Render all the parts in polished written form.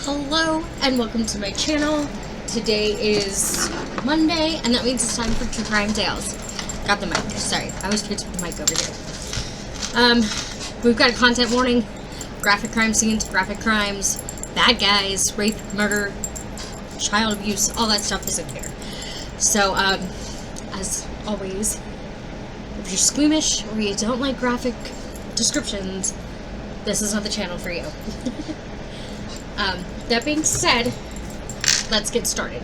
Hello and welcome to my channel. Today is Monday and that means it's time for True Crime Tales. Got the mic, sorry, I always forget to put the mic over here. We've got a content warning, graphic crime scenes, graphic crimes, bad guys, rape, murder, child abuse, all that stuff is in here. So, as always, if you're squeamish or you don't like graphic descriptions, this is not the channel for you. That being said, let's get started.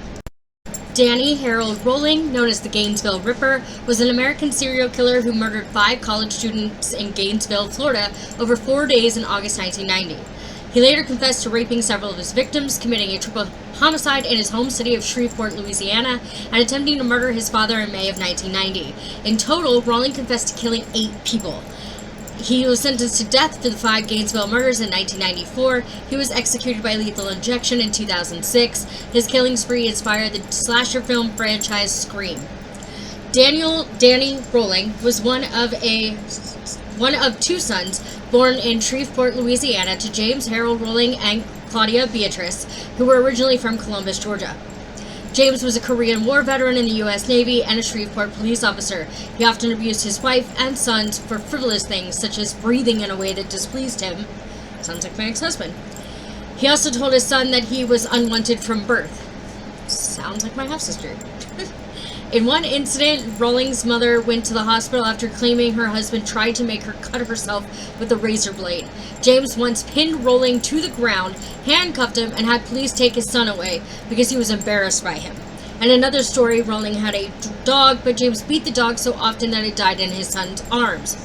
Danny Harold Rolling, known as the Gainesville Ripper, was an American serial killer who murdered 5 college students in Gainesville, Florida, over 4 days in August 1990. He later confessed to raping several of his victims, committing a triple homicide in his home city of Shreveport, Louisiana, and attempting to murder his father in May of 1990. In total, Rolling confessed to killing 8 people. He was sentenced to death for the 5 Gainesville murders in 1994. He was executed by lethal injection in 2006. His killing spree inspired the slasher film franchise Scream. Danny Rolling was one of 2 sons born in Shreveport, Louisiana, to James Harold Rolling and Claudia Beatrice, who were originally from Columbus, Georgia. James was a Korean War veteran in the U.S. Navy and a Shreveport police officer. He often abused his wife and sons for frivolous things, such as breathing in a way that displeased him. Sounds like my ex-husband. He also told his son that he was unwanted from birth. Sounds like my half-sister. In one incident, Rolling's mother went to the hospital after claiming her husband tried to make her cut herself with a razor blade. James once pinned Rolling to the ground, handcuffed him, and had police take his son away because he was embarrassed by him. In another story, Rolling had a dog, but James beat the dog so often that it died in his son's arms.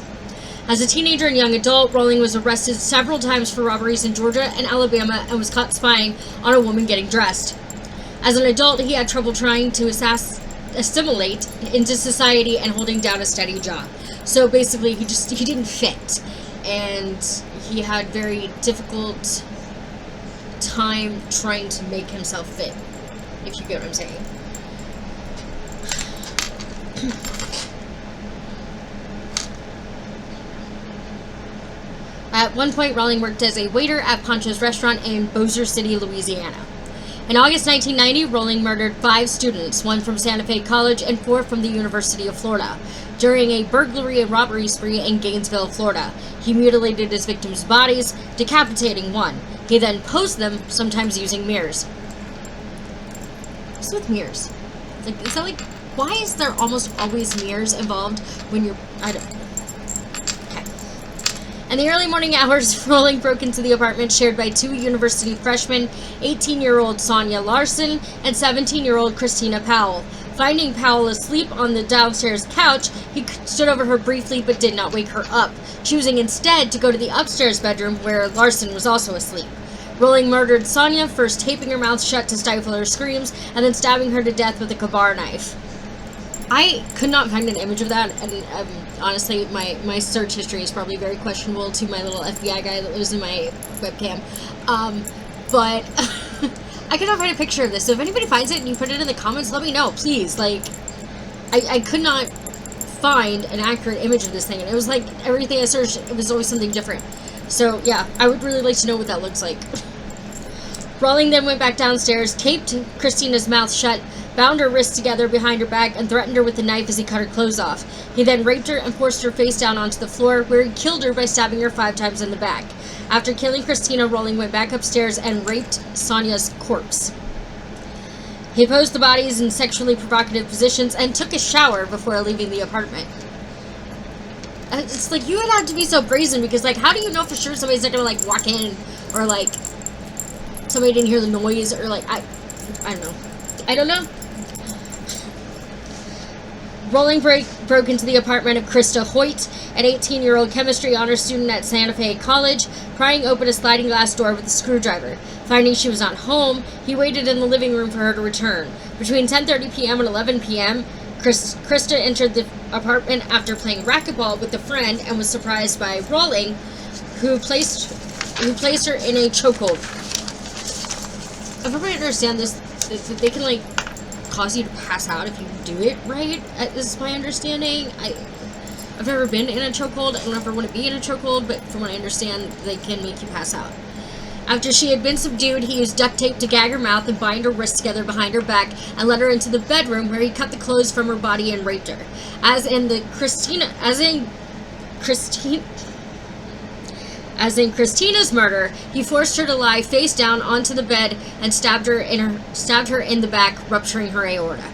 As a teenager and young adult, Rolling was arrested several times for robberies in Georgia and Alabama and was caught spying on a woman getting dressed. As an adult, he had trouble trying to assimilate into society and holding down a steady job. So basically, he didn't fit, and he had very difficult time trying to make himself fit, if you get what I'm saying. At one point, Rolling worked as a waiter at Pancho's restaurant in Bossier City, Louisiana. In August 1990, Rolling murdered 5 students, 1 from Santa Fe College and 4 from the University of Florida, during a burglary and robbery spree in Gainesville, Florida. He mutilated his victims' bodies, decapitating 1. He then posed them, sometimes using mirrors. What's with mirrors? Is that like, why is there almost always mirrors involved when you're, In the early morning hours, Rolling broke into the apartment shared by 2 university freshmen, 18-year-old Sonia Larson and 17-year-old Christina Powell. Finding Powell asleep on the downstairs couch, he stood over her briefly but did not wake her up, choosing instead to go to the upstairs bedroom where Larson was also asleep. Rolling murdered Sonia, first taping her mouth shut to stifle her screams, and then stabbing her to death with a kabar knife. I could not find an image of that, and honestly, my search history is probably very questionable to my little FBI guy that lives in my webcam. But I could not find a picture of this, so if anybody finds it and you put it in the comments, let me know, please. Like, I could not find an accurate image of this thing, and it was like, everything I searched, it was always something different. So, yeah, I would really like to know what that looks like. Rolling then went back downstairs, taped Christina's mouth shut, bound her wrists together behind her back, and threatened her with a knife as he cut her clothes off. He then raped her and forced her face down onto the floor, where he killed her by stabbing her 5 times in the back. After killing Christina, Rolling went back upstairs and raped Sonia's corpse. He posed the bodies in sexually provocative positions and took a shower before leaving the apartment. It's like, you would have to be so brazen, because, like, how do you know for sure somebody's not gonna, like, walk in, or, like, somebody didn't hear the noise, or, like, I don't know. I don't know. Rolling broke into the apartment of Krista Hoyt, an 18-year-old chemistry honor student at Santa Fe College, prying open a sliding glass door with a screwdriver. Finding she was not home, he waited in the living room for her to return. Between 10:30 p.m. and 11 p.m., Krista entered the apartment after playing racquetball with a friend and was surprised by Rolling, who placed her in a chokehold. If everybody understand this, they can, like, cause you to pass out if you do it right. This is my understanding. I've never been in a chokehold. I don't ever want to be in a chokehold, but from what I understand, they can make you pass out. After she had been subdued, he used duct tape to gag her mouth and bind her wrists together behind her back and led her into the bedroom where he cut the clothes from her body and raped her. As in Christina's murder, he forced her to lie face down onto the bed and stabbed her in the back, rupturing her aorta.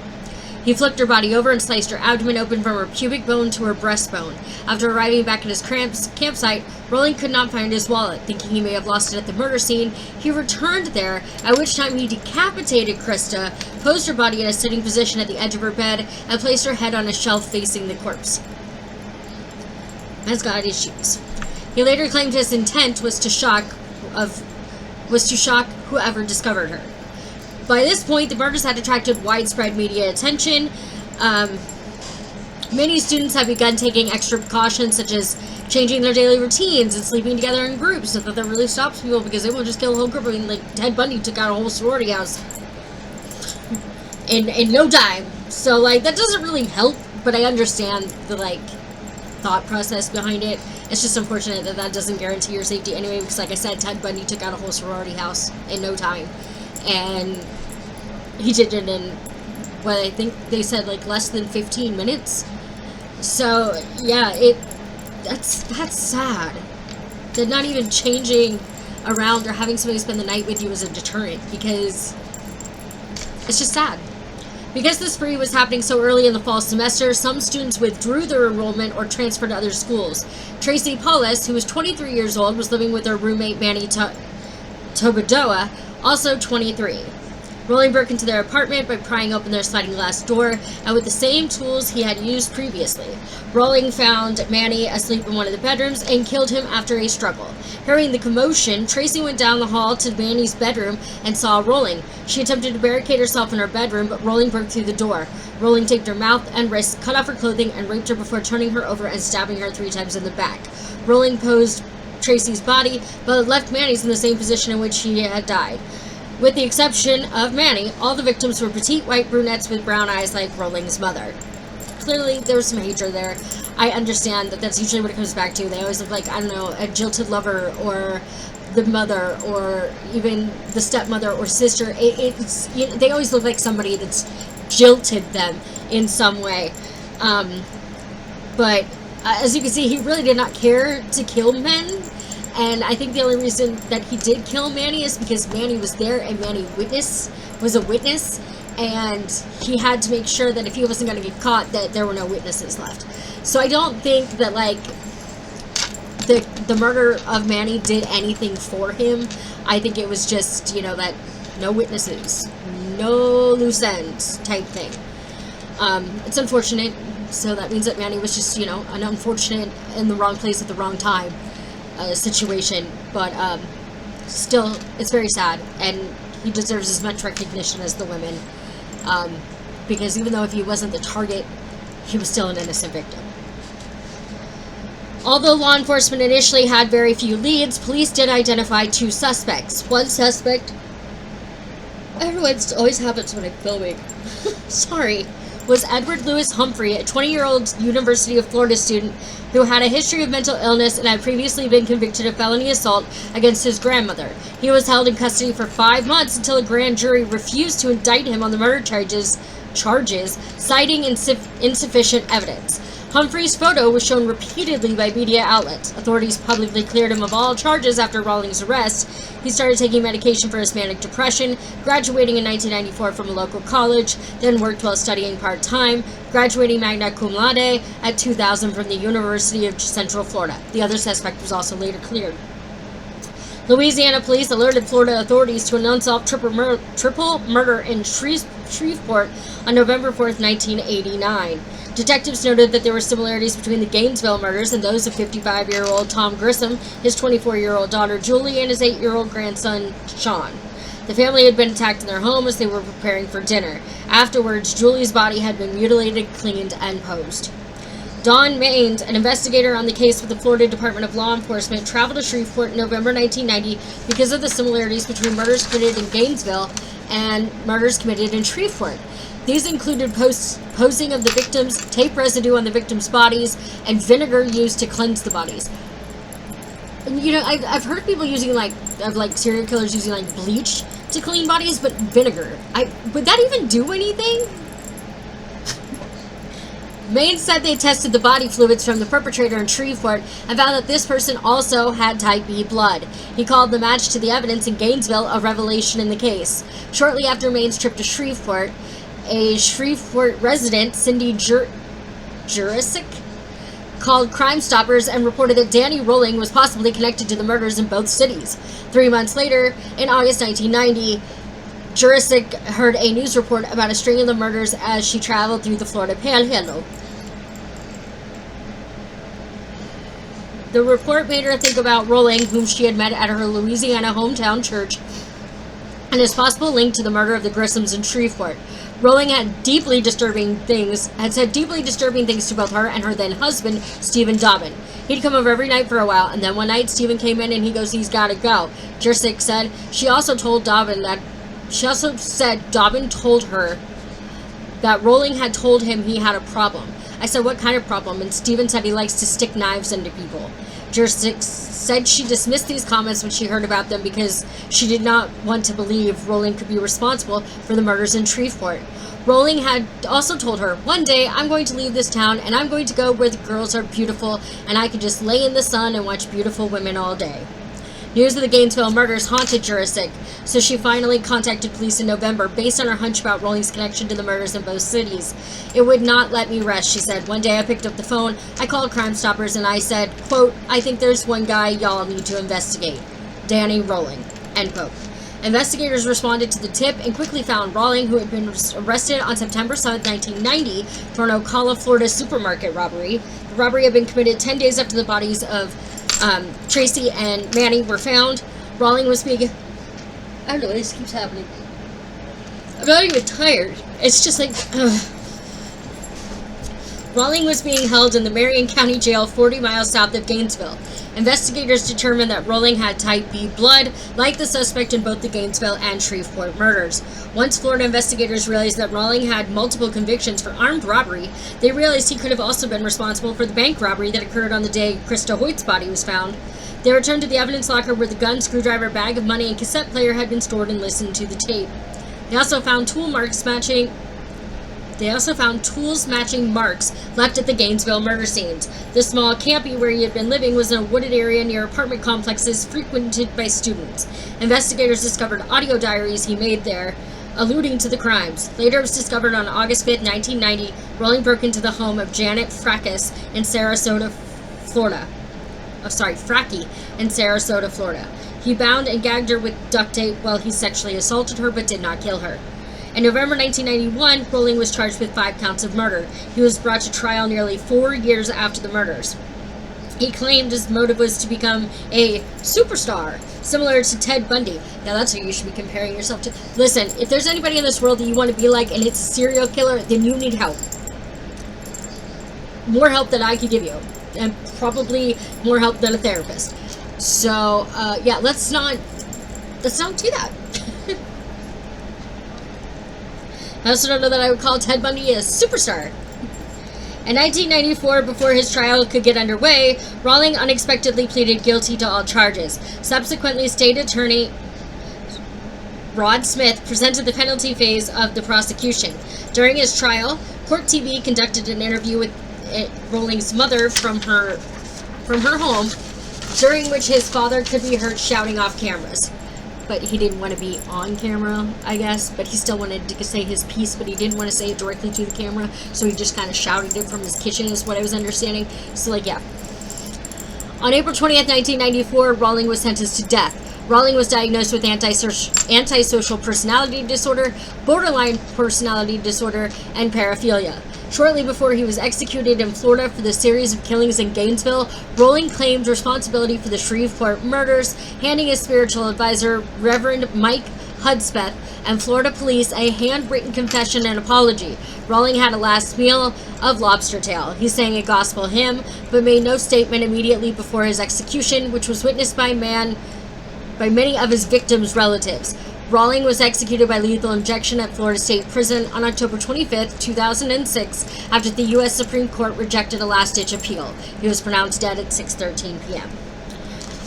He flipped her body over and sliced her abdomen open from her pubic bone to her breastbone. After arriving back at his campsite, Rolling could not find his wallet. Thinking he may have lost it at the murder scene, he returned there, at which time he decapitated Krista, posed her body in a sitting position at the edge of her bed, and placed her head on a shelf facing the corpse. Man's got issues. He later claimed his intent was to shock whoever discovered her. By this point, the murders had attracted widespread media attention. Many students have begun taking extra precautions, such as changing their daily routines and sleeping together in groups, so that really stops people, because they won't just kill a whole group. I mean, like, Ted Bundy took out a whole sorority house in no time. So, like, that doesn't really help, but I understand the, like, thought process behind it. It's just unfortunate that that doesn't guarantee your safety anyway, because, like I said, Ted Bundy took out a whole sorority house in no time. And he did it in, what I think they said, like, less than 15 minutes. So, yeah, that's sad. That not even changing around or having somebody spend the night with you is a deterrent, because it's just sad. Because the spree was happening so early in the fall semester, some students withdrew their enrollment or transferred to other schools. Tracy Paulus, who was 23 years old, was living with her roommate Manny Tobadoa, also 23. Rolling broke into their apartment by prying open their sliding glass door, and with the same tools he had used previously. Rolling found Manny asleep in one of the bedrooms and killed him after a struggle. Hearing the commotion, Tracy went down the hall to Manny's bedroom and saw Rolling. She attempted to barricade herself in her bedroom, but Rolling broke through the door. Rolling taped her mouth and wrists, cut off her clothing, and raped her before turning her over and stabbing her 3 times in the back. Rolling posed Tracy's body, but left Manny's in the same position in which he had died. With the exception of Manny, all the victims were petite white brunettes with brown eyes like Rolling's mother. Clearly, there was some hatred there. I understand that that's usually what it comes back to. They always look like, I don't know, a jilted lover or the mother or even the stepmother or sister. They always look like somebody that's jilted them in some way. But as you can see, he really did not care to kill men. And I think the only reason that he did kill Manny is because Manny was there and Manny was a witness, and he had to make sure that if he wasn't going to get caught, that there were no witnesses left. So I don't think that, like, the murder of Manny did anything for him. I think it was just, you know, that no witnesses, no loose ends type thing. It's unfortunate. So that means that Manny was just, you know, an unfortunate in the wrong place at the wrong time situation, but still, it's very sad, and he deserves as much recognition as the women, because even though if he wasn't the target, he was still an innocent victim. Although law enforcement initially had very few leads, police did identify 2 suspects. One suspect, everyone always happens when I'm filming, sorry, was Edward Lewis Humphrey, a 20-year-old University of Florida student who had a history of mental illness and had previously been convicted of felony assault against his grandmother. He was held in custody for 5 months until a grand jury refused to indict him on the murder charges, citing insufficient evidence. Humphrey's photo was shown repeatedly by media outlets. Authorities publicly cleared him of all charges after Rawlings' arrest. He started taking medication for his manic depression, graduating in 1994 from a local college, then worked while studying part-time, graduating magna cum laude at 2000 from the University of Central Florida. The other suspect was also later cleared. Louisiana police alerted Florida authorities to an unsolved triple murder in Shreveport on November 4th, 1989. Detectives noted that there were similarities between the Gainesville murders and those of 55-year-old Tom Grissom, his 24-year-old daughter Julie, and his 8-year-old grandson Sean. The family had been attacked in their home as they were preparing for dinner. Afterwards, Julie's body had been mutilated, cleaned, and posed. Don Maines, an investigator on the case with the Florida Department of Law Enforcement, traveled to Shreveport in November 1990 because of the similarities between murders committed in Gainesville and murders committed in Shreveport. These included posing of the victims, tape residue on the victims' bodies, and vinegar used to cleanse the bodies. You know, I've heard people using like serial killers using like bleach to clean bodies, but vinegar. Would that even do anything? Maine said they tested the body fluids from the perpetrator in Shreveport and found that this person also had type B blood. He called the match to the evidence in Gainesville a revelation in the case. Shortly after Maine's trip to Shreveport, a Shreveport resident, Cindy Jurisic, called Crime Stoppers and reported that Danny Rolling was possibly connected to the murders in both cities. 3 months later, in August 1990, Jurisic heard a news report about a string of the murders as she traveled through the Florida Panhandle. The report made her think about Rolling, whom she had met at her Louisiana hometown church, and his possible link to the murder of the Grissams in Shreveport. Rolling had said deeply disturbing things to both her and her then husband, Stephen Dobbin. He'd come over every night for a while, and then one night Stephen came in and he goes, "He's gotta go." Jurisic said she also said Dobbin told her that Rolling had told him he had a problem. I said, "What kind of problem?" And Stephen said he likes to stick knives into people. Jurisic said she dismissed these comments when she heard about them because she did not want to believe Rolling could be responsible for the murders in Shreveport. Rolling had also told her, "One day I'm going to leave this town and I'm going to go where the girls are beautiful and I can just lay in the sun and watch beautiful women all day." News of the Gainesville murders haunted Jurisic, so she finally contacted police in November based on her hunch about Rolling's connection to the murders in both cities. "It would not let me rest," she said. "One day I picked up the phone, I called Crime Stoppers, and I said, quote, 'I think there's one guy y'all need to investigate. Danny Rolling,' end quote." Investigators responded to the tip and quickly found Rolling, who had been arrested on September 7, 1990 for an Ocala, Florida supermarket robbery. The robbery had been committed 10 days after the bodies of Tracy and Manny were found. Rolling was being... I don't know, this keeps happening. I'm not even tired. It's just like... Rolling was being held in the Marion County Jail 40 miles south of Gainesville. Investigators determined that Rolling had type B blood, like the suspect in both the Gainesville and Shreveport murders. Once Florida investigators realized that Rolling had multiple convictions for armed robbery, they realized he could have also been responsible for the bank robbery that occurred on the day Krista Hoyt's body was found. They returned to the evidence locker where the gun, screwdriver, bag of money, and cassette player had been stored and listened to the tape. They also found tools matching marks left at the Gainesville murder scenes. The small campy where he had been living was in a wooded area near apartment complexes frequented by students. Investigators discovered audio diaries he made there, alluding to the crimes. Later it was discovered on August 5, 1990, Rolling broke into the home of Janet Frackus in Sarasota, Florida. Fracky in Sarasota, Florida. He bound and gagged her with duct tape while he sexually assaulted her but did not kill her. In November 1991, Rolling was charged with 5 counts of murder. He was brought to trial nearly 4 years after the murders. He claimed his motive was to become a superstar, similar to Ted Bundy. Now that's who you should be comparing yourself to. Listen, if there's anybody in this world that you want to be like and it's a serial killer, then you need help. More help than I could give you. And probably more help than a therapist. So, yeah, let's not do that. I also don't know that I would call Ted Bundy a superstar. In 1994, before his trial could get underway, Rolling unexpectedly pleaded guilty to all charges. Subsequently, state attorney Rod Smith presented the penalty phase of the prosecution. During his trial, Court TV conducted an interview with Rolling's mother from her home, during which his father could be heard shouting off cameras. But he didn't want to be on camera, I guess, but he still wanted to say his piece, but he didn't want to say it directly to the camera, so he just kind of shouted it from his kitchen, is what I was understanding. So, like, yeah. On April 20th, 1994, Rolling was sentenced to death. Rolling was diagnosed with antisocial personality disorder, borderline personality disorder, and paraphilia. Shortly before he was executed in Florida for the series of killings in Gainesville, Rolling claimed responsibility for the Shreveport murders, handing his spiritual advisor, Reverend Mike Hudspeth, and Florida police a handwritten confession and apology. Rolling had a last meal of lobster tail. He sang a gospel hymn, but made no statement immediately before his execution, which was witnessed by many of his victims' relatives. Rolling was executed by lethal injection at Florida State Prison on October 25, 2006, after the U.S. Supreme Court rejected a last-ditch appeal. He was pronounced dead at 6:13 p.m.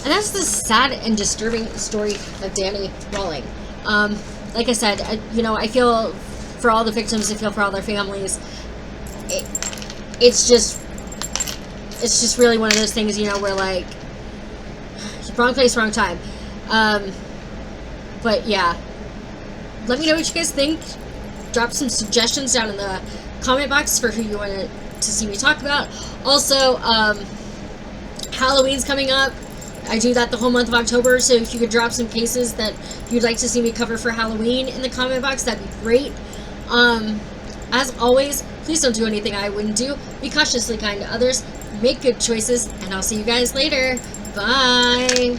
And that's the sad and disturbing story of Danny Rowling. Like I said, I feel for all the victims, I feel for all their families. It's just really one of those things, where like, wrong place, wrong time. But yeah, let me know what you guys think. Drop some suggestions down in the comment box for who you want to see me talk about. Also, Halloween's coming up. I do that the whole month of October, so if you could drop some cases that you'd like to see me cover for Halloween in the comment box, that'd be great. As always, please don't do anything I wouldn't do. Be cautiously kind to others. Make good choices, and I'll see you guys later. Bye!